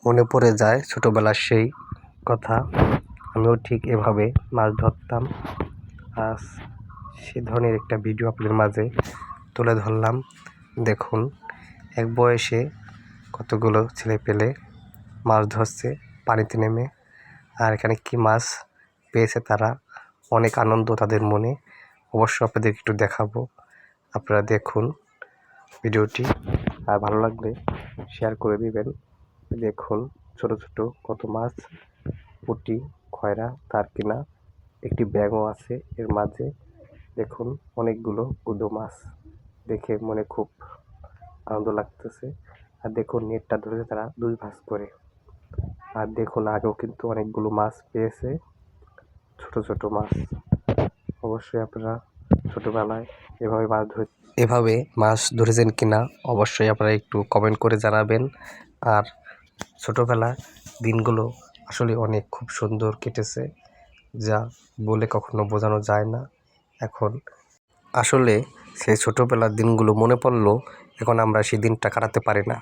মনে পড়ে যায় ছোটোবেলার সেই কথা। আমিও ঠিক এভাবে মাছ ধরতাম। আজ সে ধরনের একটা ভিডিও আপনাদের মাঝে তুলে ধরলাম। দেখুন, এক বয়সে কতগুলো ছেলে পেলে মাছ ধরছে পানিতে নেমে। আর এখানে কি মাছ পেয়েছে তারা, অনেক আনন্দ তাদের মনে। অবশ্য আপনাদের একটু দেখাবো, আপনারা দেখুন ভিডিওটি। আর ভালো লাগলে শেয়ার করে দিবেন। দেখুন ছোট ছোট কত মাছ, পুঁটি, খয়রা, তার কিনা একটি ব্যাঙও আছে এর মাঝে। দেখুন অনেকগুলো গুদো মাছ, দেখে মনে খুব আনন্দ লাগতেছে। আর দেখুন নেটটা ধরেছে তারা 2 ভাঁজ করে। আর দেখুন আগেও কিন্তু অনেকগুলো মাছ পেয়েছে, ছোট ছোট মাছ। অবশ্যই আপনারা ছোটবেলায় এভাবে মাছ ধরেছেন কিনা অবশ্যই আপনারা একটু কমেন্ট করে জানাবেন। আর ছোটবেলার দিনগুলো আসলে অনেক খুব সুন্দর কেটেছে, যা বলে কখনো বোঝানো যায় না। এখন আসলে সেই ছোটবেলার দিনগুলো মনে পড়লেও এখন আমরা সেই দিনটা কাটাতে পারি না।